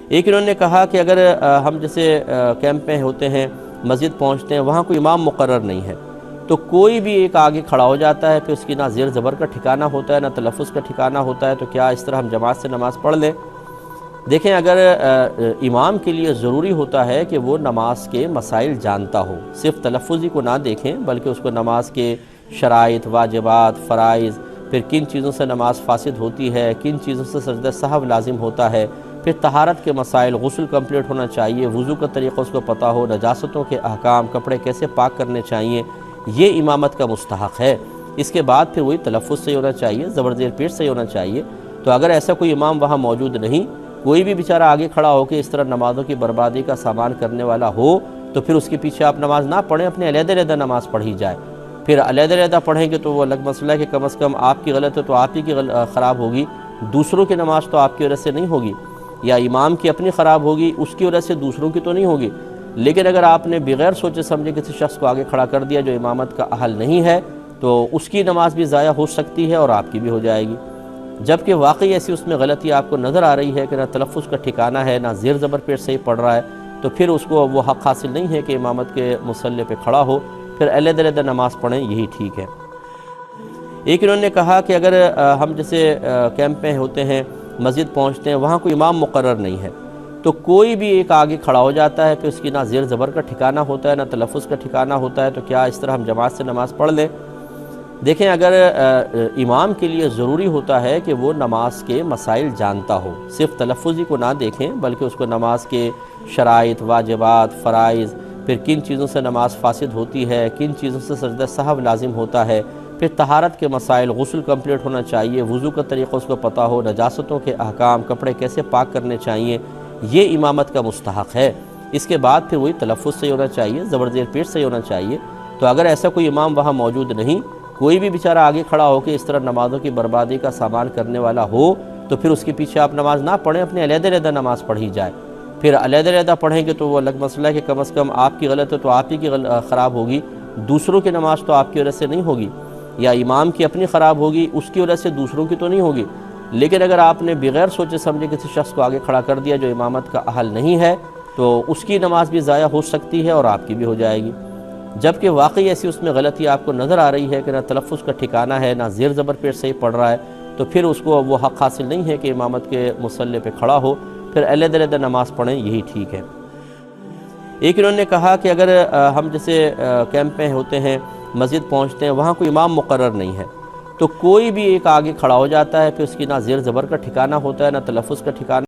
ایک انہوں نے کہا کہ اگر ہم جیسے کیمپ میں ہوتے ہیں، مسجد پہنچتے ہیں، وہاں کوئی امام مقرر نہیں ہے تو کوئی بھی ایک آگے کھڑا ہو جاتا ہے، پھر اس کی نہ زیر زبر کا ٹھکانہ ہوتا ہے نہ تلفظ کا ٹھکانہ ہوتا ہے، تو کیا اس طرح ہم جماعت سے نماز پڑھ لیں؟ دیکھیں، اگر امام کے لیے ضروری ہوتا ہے کہ وہ نماز کے مسائل جانتا ہو، صرف تلفظ ہی کو نہ دیکھیں بلکہ اس کو نماز کے شرائط، واجبات، فرائض، پھر کن چیزوں سے نماز فاسد ہوتی ہے، کن چیزوں سے سجدہ سہو لازم ہوتا ہے، پھر طہارت کے مسائل، غسل کمپلیٹ ہونا چاہیے، وضو کا طریقہ اس کو پتہ ہو، نجاستوں کے احکام، کپڑے کیسے پاک کرنے چاہیے، یہ امامت کا مستحق ہے۔ اس کے بعد پھر وہی تلفظ صحیح ہونا چاہیے، زبر زیر پیش صحیح ہونا چاہیے۔ تو اگر ایسا کوئی امام وہاں موجود نہیں، کوئی بھی بیچارہ آگے کھڑا ہو کے اس طرح نمازوں کی بربادی کا سامان کرنے والا ہو، تو پھر اس کے پیچھے آپ نماز نہ پڑھیں، اپنے علیحدہ نماز پڑھی جائے۔ پھر علیحدہ پڑھیں گے تو وہ الگ مسئلہ ہے کہ کم از کم آپ کی غلط ہے تو آپ ہی کی خراب ہوگی، دوسروں کی نماز تو آپ کی وجہ سے نہیں ہوگی، یا امام کی اپنی خراب ہوگی، اس کی وجہ سے دوسروں کی تو نہیں ہوگی۔ لیکن اگر آپ نے بغیر سوچے سمجھے کسی شخص کو آگے کھڑا کر دیا جو امامت کا اہل نہیں ہے، تو اس کی نماز بھی ضائع ہو سکتی ہے اور آپ کی بھی ہو جائے گی۔ جبکہ واقعی ایسی اس میں غلطی آپ کو نظر آ رہی ہے کہ نہ تلفظ کا ٹھکانہ ہے، نہ زیر زبر پیش صحیح پڑھ رہا ہے، تو پھر اس کو وہ حق حاصل نہیں ہے کہ امامت کے مصلی پہ کھڑا ہو، پھر علیحدہ نماز پڑھیں، یہی ٹھیک ہے۔ ایک انہوں نے کہا کہ اگر ہم جیسے کیمپ میں ہوتے ہیں، مسجد پہنچتے ہیں، وہاں کوئی امام مقرر نہیں ہے تو کوئی بھی ایک آگے کھڑا ہو جاتا ہے، پھر اس کی نہ زیر زبر کا ٹھکانہ ہوتا ہے نہ تلفظ کا ٹھکانہ ہوتا ہے، تو کیا اس طرح ہم جماعت سے نماز پڑھ لیں؟ دیکھیں، اگر امام کے لیے ضروری ہوتا ہے کہ وہ نماز کے مسائل جانتا ہو، صرف تلفظ ہی کو نہ دیکھیں بلکہ اس کو نماز کے شرائط، واجبات، فرائض، پھر کن چیزوں سے نماز فاسد ہوتی ہے، کن چیزوں سے سجدہ سہو لازم ہوتا ہے، پھر طہارت کے مسائل، غسل کمپلیٹ ہونا چاہیے، وضو کا طریقہ اس کو پتہ ہو، نجاستوں کے احکام، کپڑے کیسے پاک کرنے چاہیے، یہ امامت کا مستحق ہے۔ اس کے بعد پھر وہی تلفظ صحیح ہونا چاہیے، زبر زیر پیش صحیح ہونا چاہیے۔ تو اگر ایسا کوئی امام وہاں موجود نہیں، کوئی بھی بیچارہ آگے کھڑا ہو کے اس طرح نمازوں کی بربادی کا سامان کرنے والا ہو، تو پھر اس کے پیچھے آپ نماز نہ پڑھیں، اپنے علیحدہ نماز پڑھی جائے۔ پھر علیحدہ پڑھیں گے تو وہ الگ مسئلہ ہے کہ کم از کم آپ کی غلط ہے تو آپ ہی کی خراب ہوگی، دوسروں کی نماز تو آپ کی وجہ سے نہیں ہوگی، یا امام کی اپنی خراب ہوگی، اس کی وجہ سے دوسروں کی تو نہیں ہوگی۔ لیکن اگر آپ نے بغیر سوچے سمجھے کسی شخص کو آگے کھڑا کر دیا جو امامت کا اہل نہیں ہے، تو اس کی نماز بھی ضائع ہو سکتی ہے اور آپ کی بھی ہو جائے گی۔ جبکہ واقعی ایسی اس میں غلطی آپ کو نظر آ رہی ہے کہ نہ تلفظ کا ٹھکانہ ہے، نہ زیر زبر پیش صحیح پڑھ رہا ہے، تو پھر اس کو وہ حق حاصل نہیں ہے کہ امامت کے مصلی پہ کھڑا ہو، پھر علیحدہ نماز پڑھیں، یہی ٹھیک ہے۔ ایک انہوں نے کہا کہ اگر ہم جیسے کیمپ میں ہوتے ہیں، مسجد پہنچتے ہیں، وہاں کوئی امام مقرر نہیں ہے تو کوئی بھی ایک آگے کھڑا ہو جاتا ہے، پھر اس کی نہ زیر زبر کا ٹھکانہ ہوتا ہے نہ تلفظ کا ٹھکانہ